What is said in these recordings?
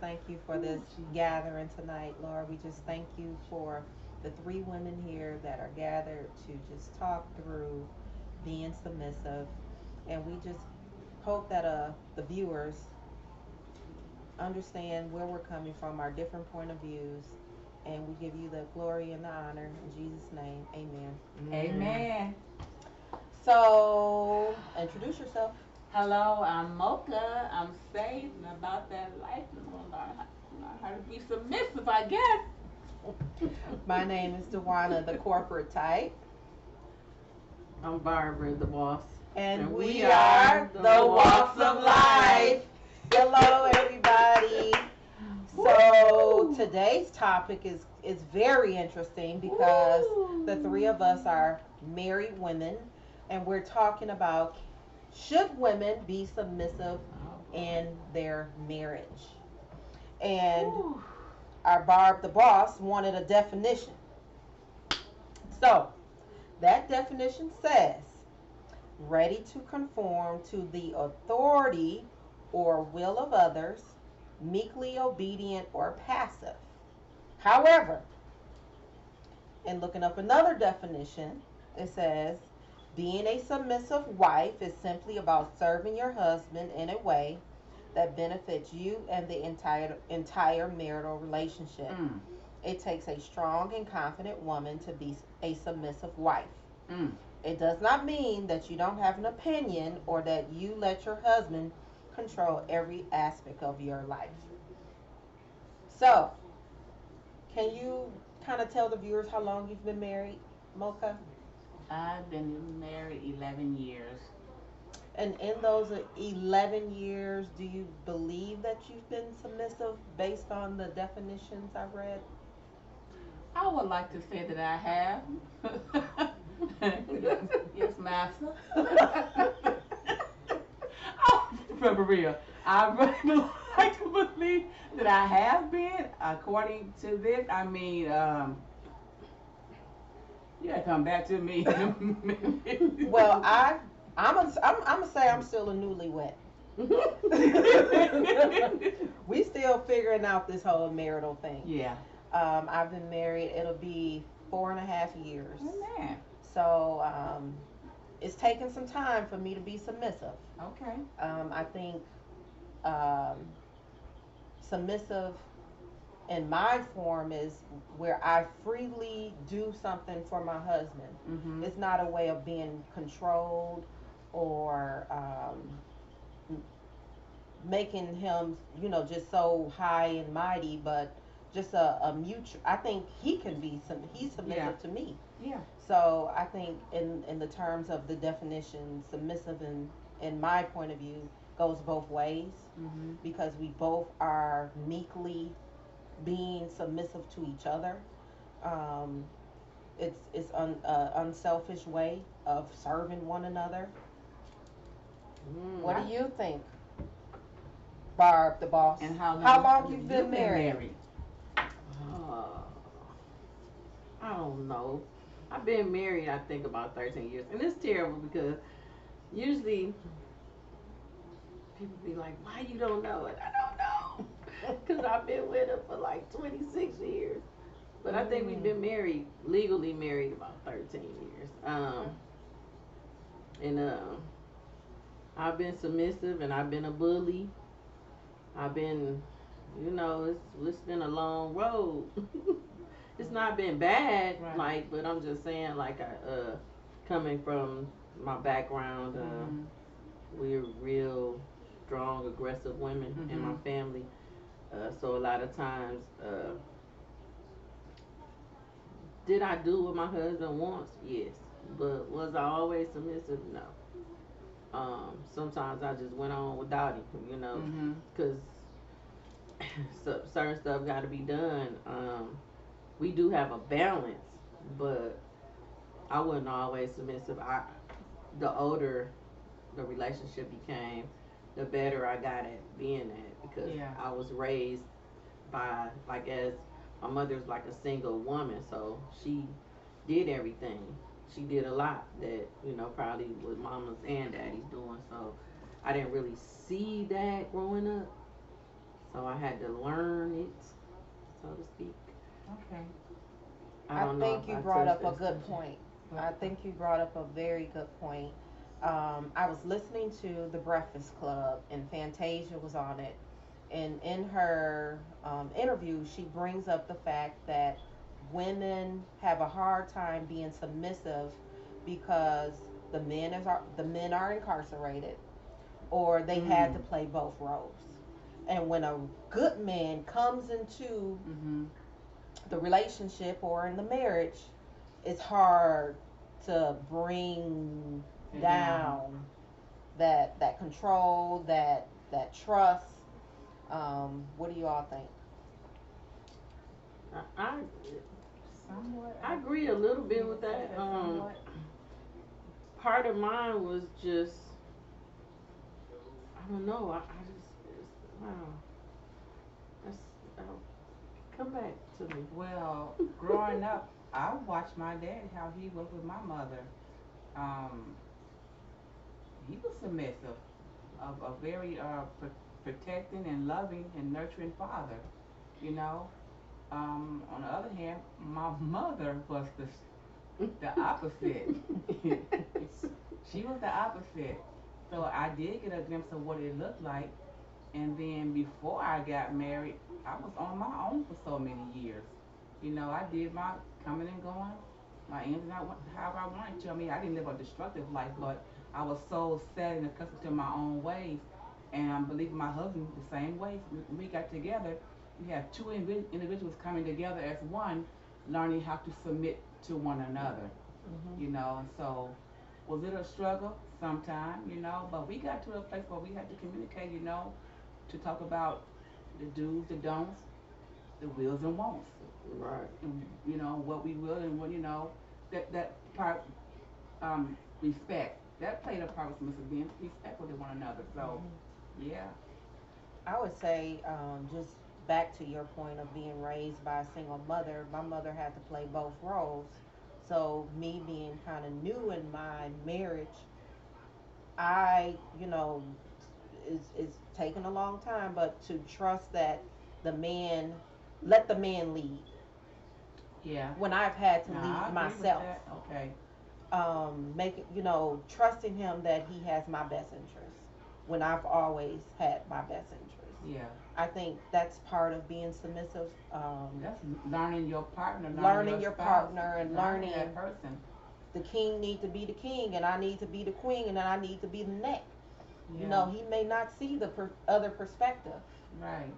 thank you for this gathering tonight, Lord. We just thank you for the three women here that are gathered to just talk through being submissive. And we just hope that the viewers understand where we're coming from, our different point of views, and we give you the glory and the honor in Jesus' name. Amen. Amen. So, introduce yourself. Hello, I'm Mocha. I'm saved and about that life. I'm going to learn how to be submissive, I guess. My name is Dewana, the corporate type. I'm Barbara, the boss. And we are the Walks of Life. Hello, everybody. So today's topic is very interesting because the three of us are married women, and we're talking about should women be submissive in their marriage. And our Barb, the boss, wanted a definition. So that definition says ready to conform to the authority or will of others, meekly obedient or passive. However, in looking up another definition, it says being a submissive wife is simply about serving your husband in a way that benefits you and the entire marital relationship. It takes a strong and confident woman to be a submissive wife. It does not mean that you don't have an opinion or that you let your husband control every aspect of your life. So, can you kind of tell the viewers how long you've been married, Mocha? I've been married 11 years. And in those 11 years, do you believe that you've been submissive based on the definitions I read? I would like to say that I have. Yes, master. Oh, for real. I really like to believe that I have been, according to this. I mean, you gotta come back to me. Well, I'm gonna say I'm still a newlywed. We still figuring out this whole marital thing. Yeah. I've been married. It'll be 4.5 years. Oh, man. So it's taken some time for me to be submissive. Okay. I think submissive in my form is where I freely do something for my husband. Mm-hmm. It's not a way of being controlled or making him, just so high and mighty, but just a mutual. I think he's submissive to me. Yeah. So I think in the terms of the definition, submissive in my point of view goes both ways because we both are meekly being submissive to each other. It's unselfish way of serving one another. What do you think, Barb, the boss? And how long you've been married? I don't know. I've been married, I think, about 13 years. And it's terrible because usually people be like, why you don't know it? I don't know. Because I've been with her for like 26 years. But I think we've been married, legally married, about 13 years. And I've been submissive and I've been a bully. I've been, it's been a long road. It's not been bad, right. But I'm just saying, coming from my background, we're real strong, aggressive women in my family. So a lot of times, did I do what my husband wants? Yes. But was I always submissive? No. Sometimes I just went on without him, because certain stuff got to be done. We do have a balance, but I wasn't always submissive. The older the relationship became, the better I got at being that because I was raised by as my mother's like a single woman, so she did everything. She did a lot that probably what mamas and daddies doing. So I didn't really see that growing up. So I had to learn it, so to speak. Okay. I I don't know think if you I brought touched up a that good subject. point. I think you brought up a very good point. I was listening to The Breakfast Club, and Fantasia was on it. And in her interview, she brings up the fact that women have a hard time being submissive because the men are incarcerated, or they had to Mm. play both roles. And when a good man comes into Mhm. the relationship or in the marriage, it's hard to bring Sit down. down that control, that trust. What do you all think? I, I Somewhat. I agree a little You bit would with say that. that somewhat. Part of mine was just I don't know. I just wow. That's come back to me. Well, growing up, I watched my dad how he was with my mother. Um, he was submissive, a very protecting and loving and nurturing father. You know. On the other hand, my mother was the opposite. She was the opposite. So I did get a glimpse of what it looked like. And then before I got married, I was on my own for so many years. You know, I did my coming and going, my ins and outs, how I wanted to. I mean, I didn't live a destructive life, but I was so set and accustomed to my own ways. And I'm believing my husband the same way. So when we got together, we have two individuals coming together as one, learning how to submit to one another. Hmm. You know, and so was it a struggle? Sometime, you know, but we got to a place where we had to communicate, you know, to talk about the do's, the don'ts, the wills and wants, Right. and you know what we will and what you know that part respect that played a part with Mr. Being respectful to one another. So Hmm. yeah, I would say, just back to your point of being raised by a single mother, my mother had to play both roles. So, me being kind of new in my marriage, is taking a long time, but to trust that the man, let the man lead yeah. when I've had to Now I lead agree with myself. that. Okay. Making, trusting him that he has my best interest when I've always had my best interest. Yeah, I think that's part of being submissive. that's learning your partner, learning Learning your your spouse, partner and learning learning that person. the king need to be the king, and I need to be the queen, and then I need to be the neck. Yeah, He may not see the other perspective. right.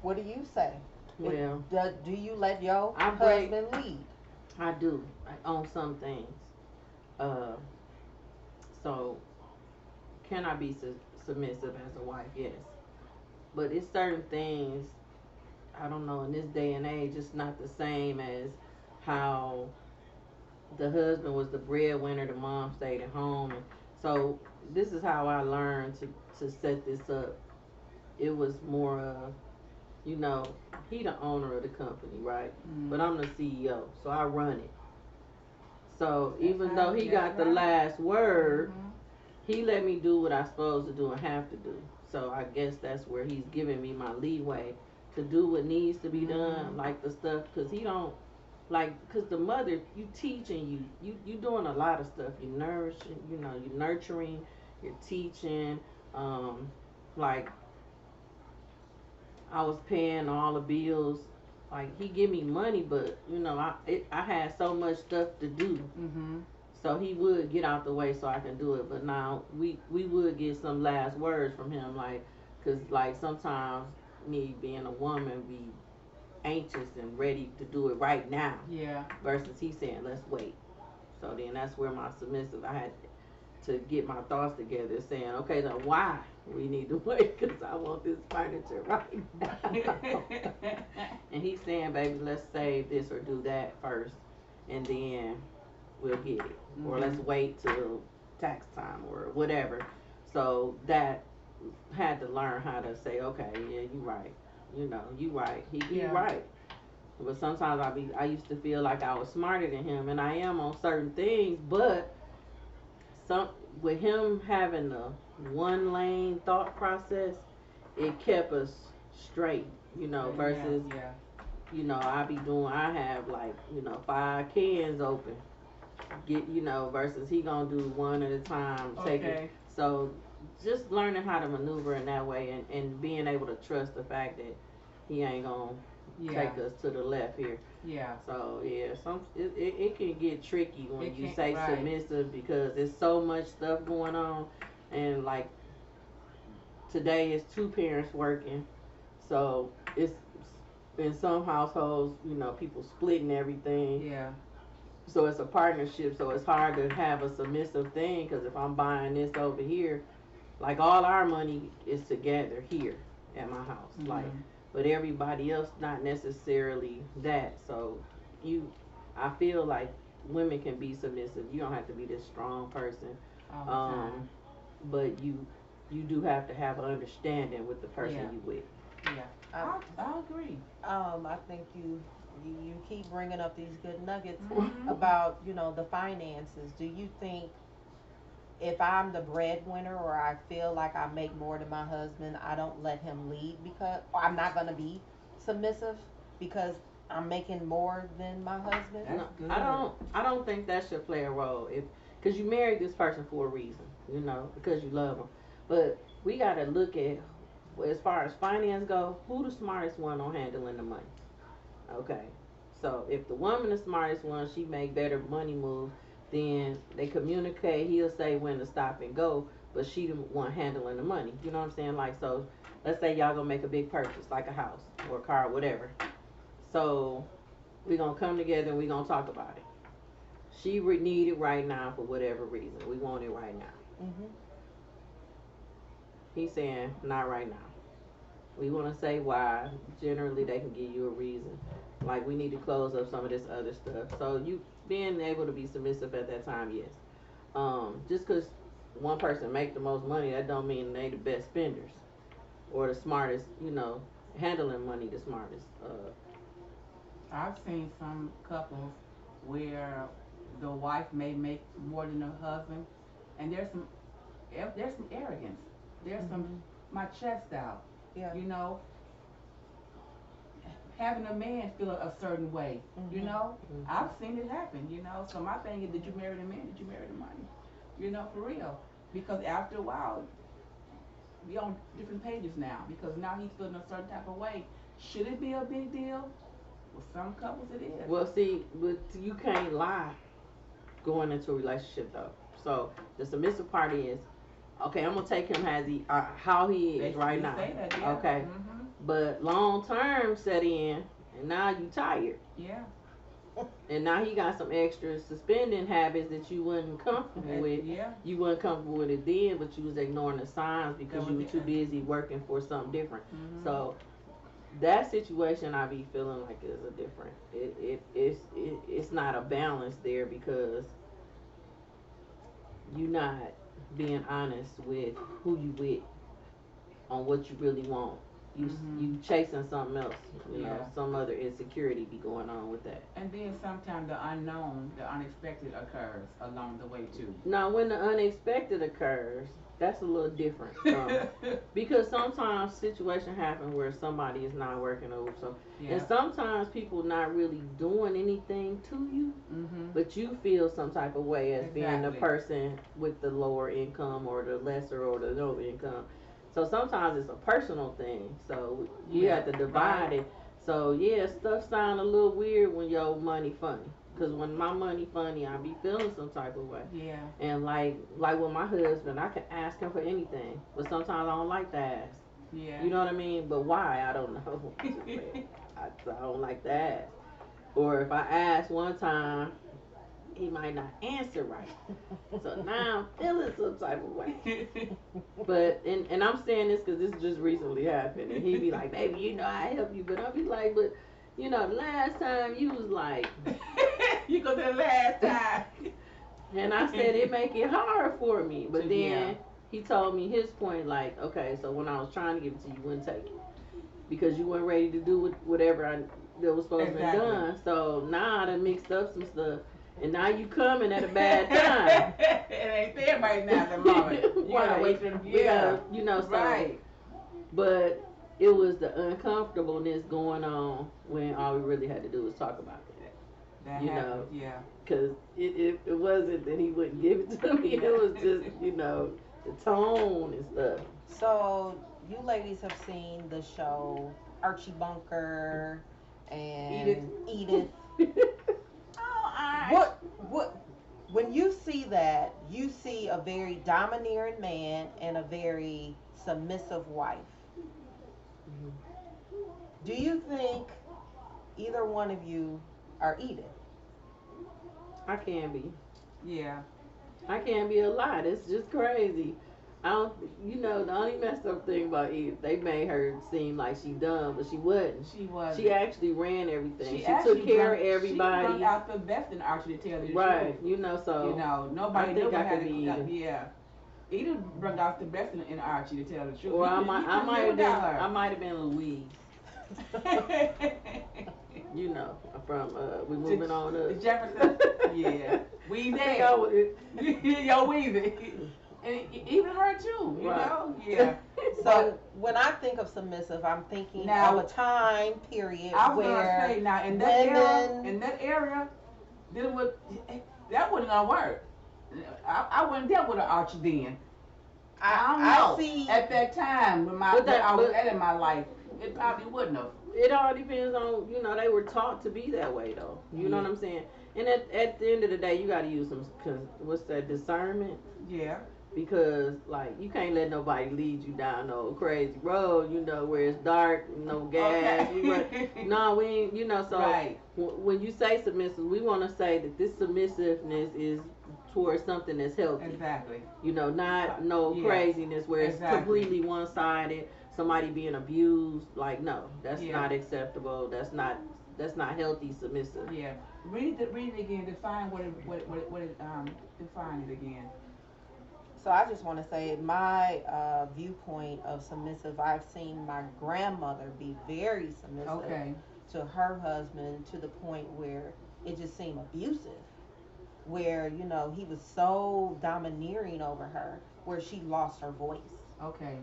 What do you say? Well, Do you let your I break. husband lead? I do on some things. Uh, so can I be submissive as a wife? Yes, but it's certain things. I don't know. In this day and age, it's not the same as how the husband was the breadwinner, the mom stayed at home, and so this is how I learned to set this up. It was more of you know he the owner of the company, right? But Mm. I'm the CEO, so I run it. So That's even how. though he That's got the right. last word, Mhm. he let me do what I supposed to do and have to do. So I guess that's where he's giving me my leeway to do what needs to be done, Mhm. like the stuff, cause he don't like, cause the mother you teaching you doing a lot of stuff. You nourishing, you nurturing, you're teaching. Um, like I was paying all the bills. Like he give me money, but I had so much stuff to do, Mhm. so he would get out the way so I can do it. But now we would get some last words from him, like, cause like sometimes me being a woman be anxious and ready to do it right now, Yeah. versus he saying let's wait. So then that's where my submissive I had to get my thoughts together, saying okay now why we need to wait, cause I want this furniture right now. And he's saying baby let's save this or do that first, and then we'll get it. Or let's Mhm. wait till tax time or whatever. So that had to learn how to say, okay, yeah, you right. You right. He Yeah. right. But sometimes I used to feel like I was smarter than him, and I am on certain things, but some with him having the one lane thought process, it kept us straight, versus, Yeah. I have like, 5 cans open, versus he gonna do one at a time, take it. Okay. So just learning how to maneuver in that way, and being able to trust the fact that he ain't gonna Yeah. take us to the left here. Yeah. So yeah, it can get tricky when It you can- say right. submissive, because there's so much stuff going on, and like today is 2 parents working, so it's in some households, people splitting everything. Yeah. So it's a partnership, so it's hard to have a submissive thing, because if I'm buying this over here, like all our money is together here at my house, like, but everybody else not necessarily that. So I feel like women can be submissive. You don't have to be this strong person, All the time. but you do have to have an understanding with the person Yeah. you with. Yeah. I agree. I think you keep bringing up these good nuggets Mhm. about the finances. Do you think if I'm the breadwinner, or I feel like I make more than my husband, I don't let him lead, because or I'm not gonna be submissive because I'm making more than my husband? That's No, good. I don't think that should play a role, because you married this person for a reason, because you love them. But we gotta look at, as far as finance go, who the smartest one on handling the money. Okay, so if the woman the smartest one, she make better money moves, then they communicate. He'll say when to stop and go, but she the one handling the money. You know what I'm saying? Like, so let's say y'all gonna make a big purchase, like a house or a car, whatever. So we gonna come together and we gonna talk about it. She need it right now for whatever reason. We want it right now. Mm-hmm. He's saying not right now. We want to say why. Generally, they can give you a reason. Like, we need to close up some of this other stuff. So you being able to be submissive at that time, yes. Just because one person make the most money, that don't mean they the best spenders or the smartest. Handling money the smartest. I've seen some couples where the wife may make more than the husband, and there's some arrogance. There's some my chest out. Yeah. Having a man feel a certain way. I've seen it happen. So my thing is, did you marry the man? Did you marry the money? For real. Because after a while, we on different pages now. Because now he's feeling a certain type of way. Should it be a big deal? With some couples, it is. Well, see, but you can't lie going into a relationship though. So the submissive part is, okay, I'm gonna take him as how he is right now. Say that, yeah. Okay, but long term set in, and now you tired. Yeah. And now he got some extra suspending habits that you wasn't comfortable with. Yeah. You wasn't comfortable with it then, but you was ignoring the signs because you were too busy working for something different. So that situation I be feeling like is a different. It's not a balance there, because you not being honest with who you with on what you really want. You chasing something else. Some other insecurity be going on with that. And then sometimes the unknown, the unexpected occurs along the way too. Now, when the unexpected occurs, that's a little different. Because sometimes situations happen where somebody is not working over. And sometimes people not really doing anything to you, but you feel some type of way as being the person with the lower income or the lesser or the no income. So sometimes it's a personal thing. So you have to divide it. So yeah, stuff sound a little weird when your money funny. Cause when my money funny, I be feeling some type of way. Yeah. And like with my husband, I can ask him for anything, but sometimes I don't like to ask. Yeah. You know what I mean? But why? I don't know. I don't like to ask. Or if I ask one time, he might not answer right. So now I'm feeling some type of way. But and I'm saying this because this just recently happened, and he be like, "Baby, I help you," but I'll be like, "But the last time you was like." You go to the last time. And I said it make it hard for me. But then he told me his point, like, okay, so when I was trying to give it to you, you wouldn't take it. Because you weren't ready to do whatever that was supposed to be done. So now I done mixed up some stuff. And now you coming at a bad time. It ain't there right now at the moment. You gotta wait for we gotta, so. Right. But it was the uncomfortableness going on when all we really had to do was talk about it. That You happens, know, yeah. because it wasn't that he wouldn't give it to me. It was just, the tone and stuff. So you ladies have seen the show Archie Bunker Edith. and Edith. Oh, I. What when you see that, you see a very domineering man and a very submissive wife. Do you think either one of you are Edith? I can be. Yeah. I can't be a lot. It's just crazy. I don't, the only messed up thing about Eve, they made her seem like she dumb, but she wasn't. She was. She actually ran everything. She actually took care of She everybody. brought out the best in Archie, to tell you the Right, truth. so Nobody I think I had could be Edith. Yeah. Edith brought out the best in Archie, to tell the truth. Or He I might have been Louise. From we moving on The up. Jefferson. Yeah. Weezy. I think I was- Yo, Weezy. And even her too, Right. Yeah. So when I think of submissive, I'm thinking Now- of a time period I was where gonna say now women. in that area, dealing with that wasn't gonna work. I wouldn't deal with an Archie then. I don't know. I see. At that time when I was at in my life, it probably wouldn't have. It all depends on, they were taught to be that way though. You know what I'm saying? And at the end of the day, you got to use some, what's that, discernment? Yeah. Because, like, you can't let nobody lead you down no crazy road, where it's dark, no gas. Okay. No, we ain't, so Right. when you say submissive, we want to say that this submissiveness is towards something that's healthy. Exactly. Not no craziness where it's completely one-sided, somebody being abused. Like, no, that's not acceptable. That's not healthy submissive. Yeah. Read it again. Define define it again. So I just want to say my viewpoint of submissive. I've seen my grandmother be very submissive Okay. to her husband to the point where it just seemed abusive. Where he was so domineering over her, where she lost her voice. Okay.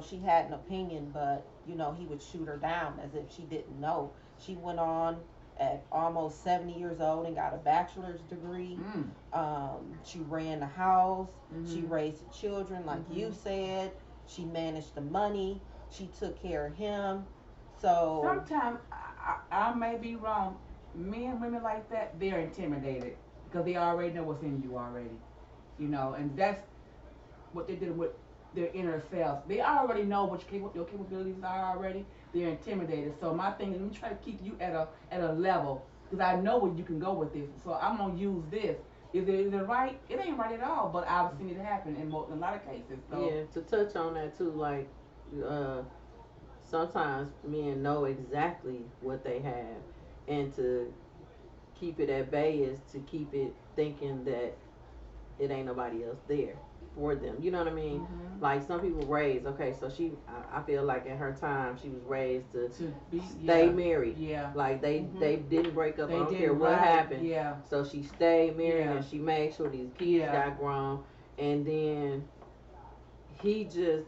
She had an opinion, but he would shoot her down as if she didn't know. She went on at almost 70 years old and got a bachelor's degree. She ran the house. She raised the children, like you said. She managed the money. She took care of him. So Sometimes I may be wrong. Men, women like that, they're intimidated because they already know what's in you already, and that's what they did with their inner selves. They already know what your capabilities are already. They're intimidated. So my thing is, let me try to keep you at a level because I know where you can go with this. So I'm gonna use this. Is it right? It ain't right at all. But I've seen it happen in a lot of cases. So. Yeah, to touch on that too, like sometimes men know exactly what they have, and to keep it at bay is to keep it thinking that it ain't nobody else there for them. You know what I mean? Like some people raised, okay, so I feel like in her time she was raised to stay married. Yeah. Like they didn't break up. I don't care did what happened. Yeah. So she stayed married and Yeah. she made sure these kids got grown. And then he just,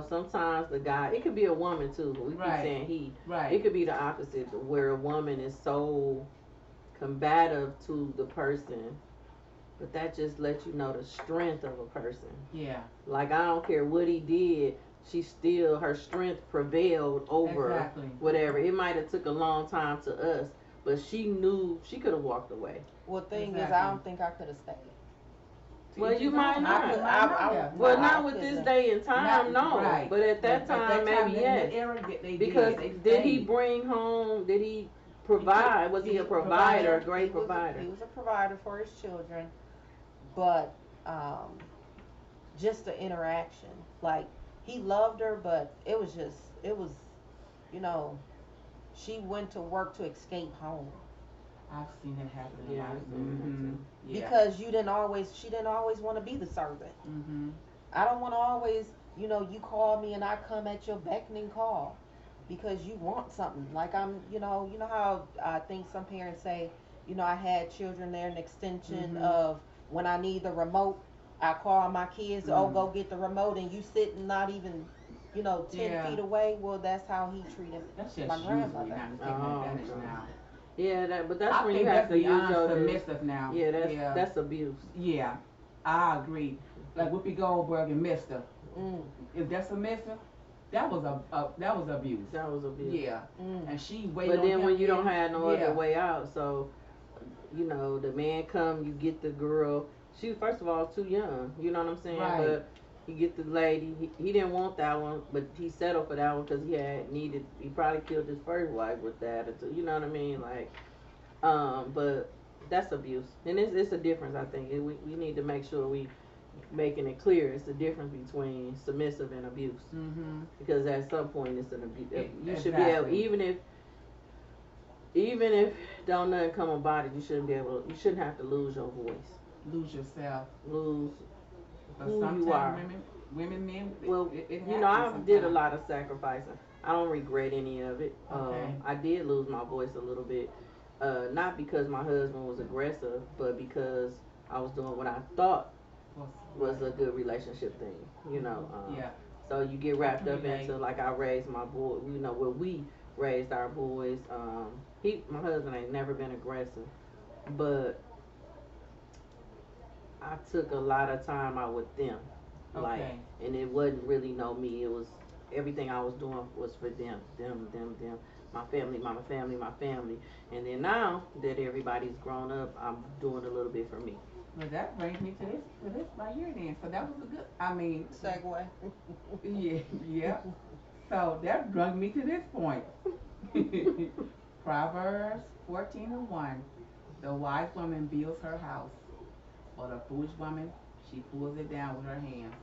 sometimes the guy, it could be a woman too. We keep saying he. Right. It could be the opposite, where a woman is so combative to the person, but that just lets you know the strength of a person. Yeah. Like, I don't care what he did, her strength prevailed over whatever. It might have took a long time to us, but she knew she could have walked away. Well, thing is, I don't think I could have stayed. Well, you might not. Well, not with this day and time, no. Right. But at that time, maybe yes. Because did he bring home? Did he provide? Was he a provider? A great provider? He was a provider for his children, but just the interaction, like he loved her, but it was, she went to work to escape home. I've seen it happen. Yeah. Because she didn't always want to be the servant. I don't want to always, you call me and I come at your beckoning call because you want something. Like I'm, how I think some parents say, I had children, they're an extension of when I need the remote, I call my kids, go get the remote, and you sit and not even, 10 Yeah. feet away. Well, that's how he treated That's just my usually grandmother. not taking Oh, advantage okay. now. Yeah, but that's I when think you have that's to use beyond your submissive now. Yeah, Yeah. that's abuse. Yeah, I agree. Like Whoopi Goldberg and Mister. Mm, If that's submissive, that was abuse. That was abuse. Yeah, mm. and she waited But on then him. when you don't have no Yeah. other way out, so the man come, you get the girl. She first of all too young. You know what I'm saying? Right. But you get the lady. He didn't want that one, but he settled for that one because he had needed. He probably killed his first wife with that. You know what I mean? Like, but that's abuse, and it's a difference. I think we need to make sure we making it clear. It's the difference between submissive and abuse. Mm-hmm. Because at some point it's an abuse. You should be able, Exactly. even if don't nothing come about it, you shouldn't be able. You shouldn't have to lose your voice, Lose yourself. lose But who sometimes you are. men, Well, it I happens did a sometimes. lot of sacrificing. I don't regret any of it. Okay. I did lose my voice a little bit, not because my husband was aggressive, but because I was doing what I thought was a good relationship thing. Yeah. So you get wrapped up relate. into like I raised my boy. Where we raised our boys. My husband ain't never been aggressive, but I took a lot of time out with them. Like, Okay. and it wasn't really me. It was everything I was doing was for them. My family, my family, my family. And then now that everybody's grown up, I'm doing a little bit for me. Well, that brings me to this right here then. So that was a good. I mean, Segue. yeah, yeah. So that brought me to this point. Proverbs 14:1. The wise woman builds her house, but a foolish woman, she pulls it down with her hands.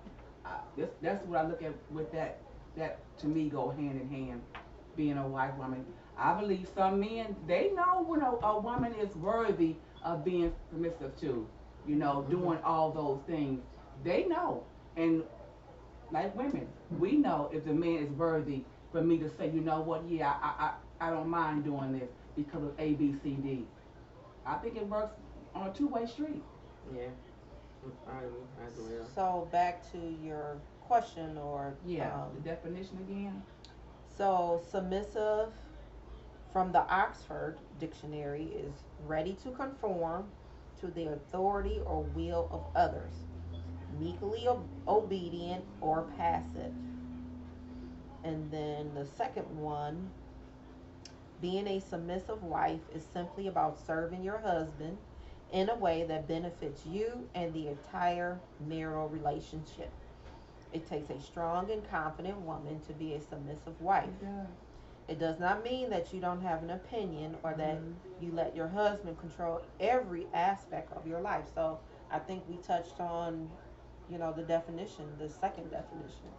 That's what I look at with that. That to me go hand in hand. Being a wise woman, I believe some men they know when a woman is worthy of being submissive to. Doing all those things. They know, and like women, we know if the man is worthy for me to say, you know what, yeah, I don't mind doing this because of A, B, C, D. I think it works on a two-way street. Yeah, I agree. So back to your question, or Yeah, the definition again. so submissive from the Oxford Dictionary is ready to conform to the authority or will of others, meekly obedient or passive. And then the second one, being a submissive wife is simply about serving your husband in a way that benefits you and the entire marital relationship. It takes a strong and confident woman to be a submissive wife. It does. It does not mean that you don't have an opinion or that you let your husband control every aspect of your life. So I think we touched on, the definition, the second definition,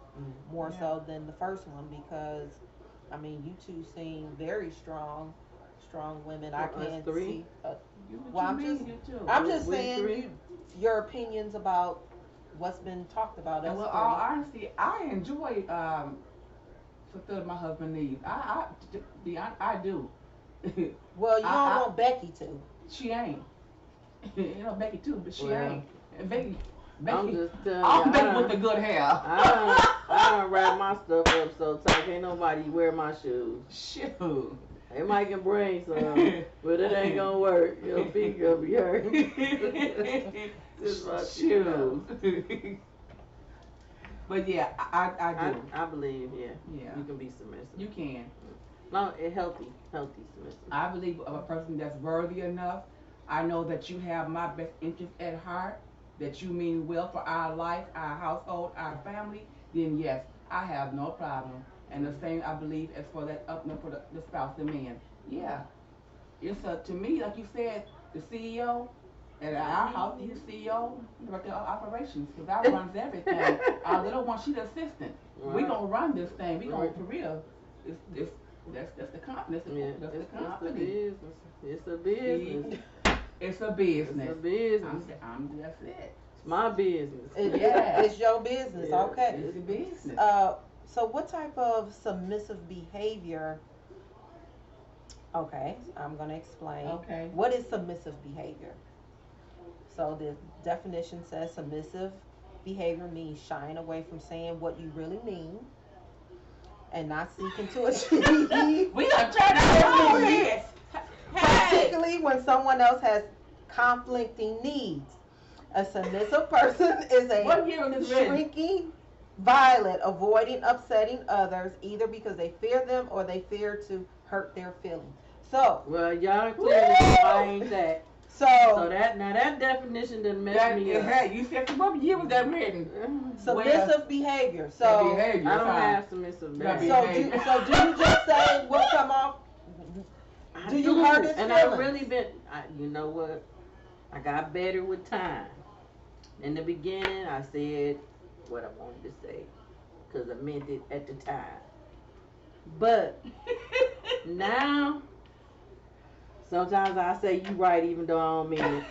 more Yeah. so than the first one, because I mean, you two seem very strong, strong women. I For us can't three? see. What Well, you mean, you too? I'm just We saying three? your opinions about what's been talked about. And Us well, three. all honesty, I enjoy fulfilling my husband's needs. I do. Well, you don't I- want Becky to. She ain't. Becky too, but she Well, ain't. And Becky, I'm just telling I'm you, Becky with the good hair. I don't wrap my stuff up so tight. Ain't nobody wear my shoes. Shoot. They might can bring some, but it ain't gonna work. Your feet gonna be hurt. Just my Shoot. But yeah, I do. I believe, yeah. Yeah. You can be submissive. You can. No, healthy submissive. I believe of a person that's worthy enough. I know that you have my best interest at heart, that you mean well for our life, our household, our family, then yes, I have no problem. And the same I believe as for that for the spouse, the man. Yeah. It's to me, like you said, the CEO at our house, he's the CEO, director of operations, because I runs everything. Our little one, she's the assistant. We Right. gonna run this thing. We gonna Right. for real. That's the company. Yeah, That's it's the a company. business. It's a business. It's a It's business. a business. That's it. It's my business. Yeah. It's your business. Yeah. Okay. It's a business. So what type of submissive behavior? Okay, I'm gonna explain. Okay. What is submissive behavior? So the definition says submissive behavior means shying away from saying what you really mean, and not seeking to achieve. We gonna turn our own heads. Hey. Particularly when someone else has conflicting needs. A submissive person is What a year was this written? shrinking violet, avoiding upsetting others either because they fear them or they fear to hurt their feelings. So, Well, y'all clearly explained that. So so that definition didn't mess That, me up. hey, you said what year was that written? submissive behavior. That So, behavior, I don't huh? have submissive That behavior. so do you just say what come off? I Do you hurt his And feelings? I've really been, you know what? I got better with time. In the beginning, I said what I wanted to say because I meant it at the time. But now, sometimes I say you right even though I don't mean it.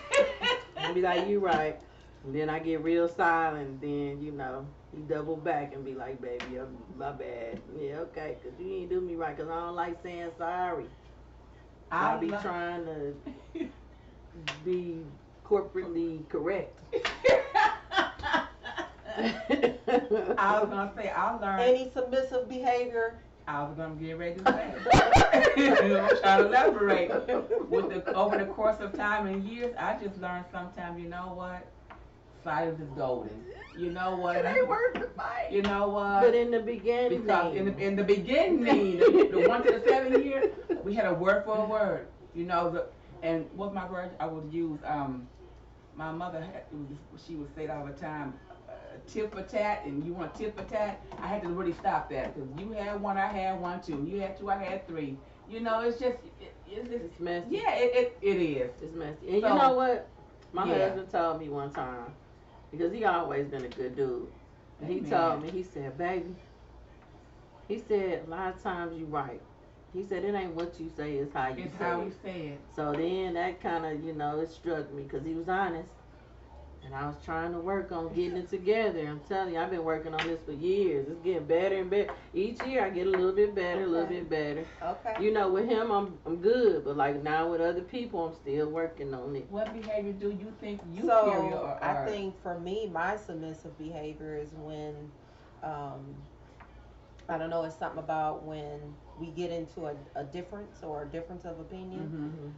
I be like, you right. And then I get real silent. Then, you know, he double back and be like, baby, my bad. Yeah, okay, because you ain't do me right because I don't like saying sorry. I be trying to be corporately correct. I was gonna say I learned. Any submissive behavior? I was gonna get ready to say. I'm trying to elaborate. Over the course of time and years, I just learned sometimes. You know what? Silence is golden. You know what? It ain't worth the fight. You know what? But in the beginning, Because in the beginning, the 1 to the 7 year, we had a word for a word. You know, and what my word I would use. My mother had, she would say it all the time. Tit for tat, and you want tit for tat. I had to really stop that because you had one, I had one too. You had two, I had three. You know, it's just it's messy. Yeah, it is. It's messy. And So, you know what? My yeah. husband told me one time, because he always been a good dude. And he Amen. told me, he said, baby, he said, a lot of times you right. He said, it ain't what you say, it's how you It's say how it. we say it. So then that kind of, you know, it struck me because he was honest. And I was trying to work on getting it together. I'm telling you, I've been working on this for years. It's getting better and better. Each year I get a little bit better, a little bit better. Okay. You know, with him I'm good, but like now with other people I'm still working on it. What behavior do you think you So carry or I think for me, my submissive behavior is when, I don't know, it's something about when we get into a difference or a difference of opinion. Mm-hmm.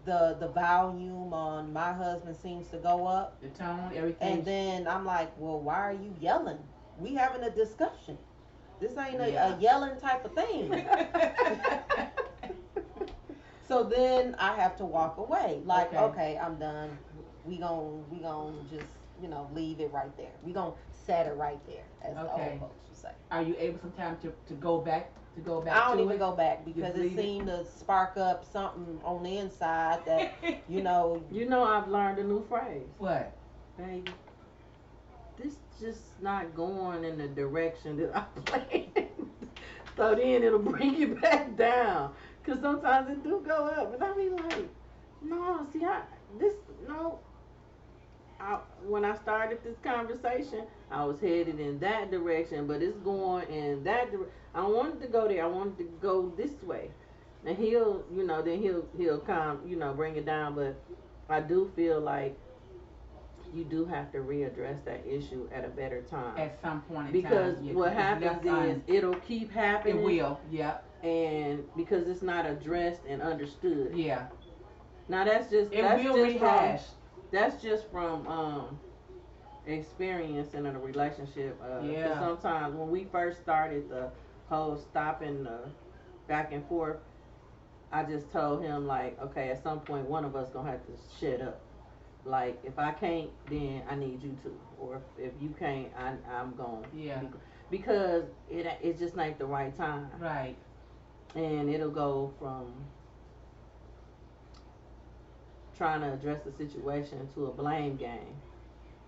The volume on my husband seems to go up, The tone, everything. and then I'm like, well, why are you yelling? We having a discussion. This ain't Yeah. a yelling type of thing. So then I have to walk away. Like, okay, I'm done. We gon' just, you know, leave it right there. We gon' set it right there, as the old folks would say. Are you able sometimes to go back? I don't to even it? go back because Just it leave it? seemed to spark up something on the inside that, you know. You know I've learned a new phrase. What? Baby, this just not going in the direction that I planned. So then it'll bring you back down. Cause sometimes it do go up. And I be like, no, see when I started this conversation, I was headed in that direction, but it's going in that direction. I don't want it to go there. I want it to go this way. And he'll, you know, then he'll come, you know, bring it down. But I do feel like you do have to readdress that issue at a better time. At some point in Because time. what happens is it'll keep happening. It will, yeah. And because it's not addressed and understood. Yeah. Now that's just rehash. That's just from experience in a relationship. 'Cause sometimes when we first started the whole stopping back and forth, I just told him like, okay, at some point one of us gonna have to shut up. Like if I can't, then I need you to, or if you can't, I'm gone. Yeah. Because it just ain't the right time. Right. And it'll go from trying to address the situation to a blame game.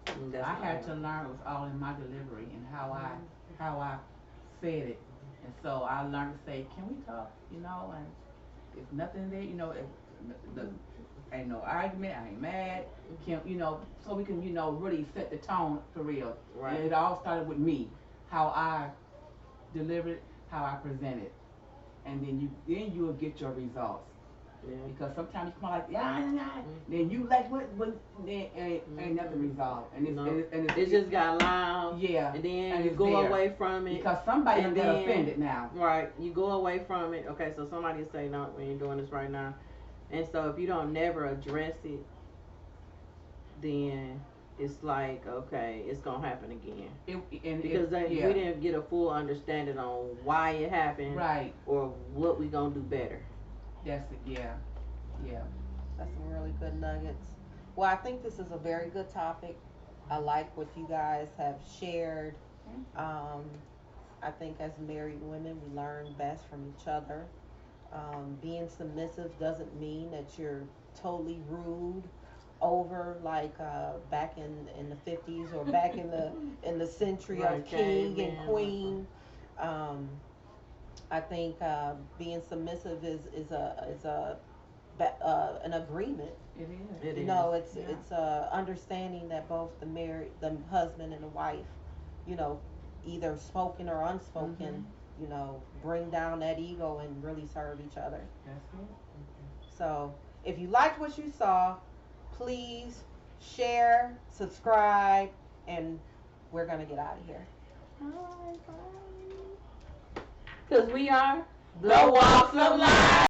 I had to learn it was all in my delivery and how I said it, and so I learned to say, "Can we talk?" You know, and if nothing there, you know, ain't no argument, I ain't mad. Can you know? So we can really set the tone for real. Right. And it all started with me, how I delivered, how I presented, and then you will get your results. Yeah. Because sometimes you come out like, yeah. Then you like, what, then ain't nothing resolved. And it's, No. and It just got loud. yeah. And then And you it's go there. away from it. Because somebody And got then- offended now. Right. You go away from it. Okay, so somebody will say, no, we ain't doing this right now. And so if you don't never address it, then it's like, okay, it's going to happen again. Because we didn't get a full understanding on why it happened. Right. Or what we going to do better. That's it, yeah. That's some really good nuggets. Well, I think this is a very good topic. I like what you guys have shared. I think as married women, we learn best from each other. Being submissive doesn't mean that you're totally rude over like back in the 50s or back in the century of Right, king caveman. and queen. I think being submissive is an agreement. It is. It You is. know, it's Yeah. it's understanding that both the husband and the wife, you know, either spoken or unspoken, you know, bring down that ego and really serve each other. That's it. So if you liked what you saw, please share, subscribe, and we're gonna get out of here. Because we are The Walks of Life.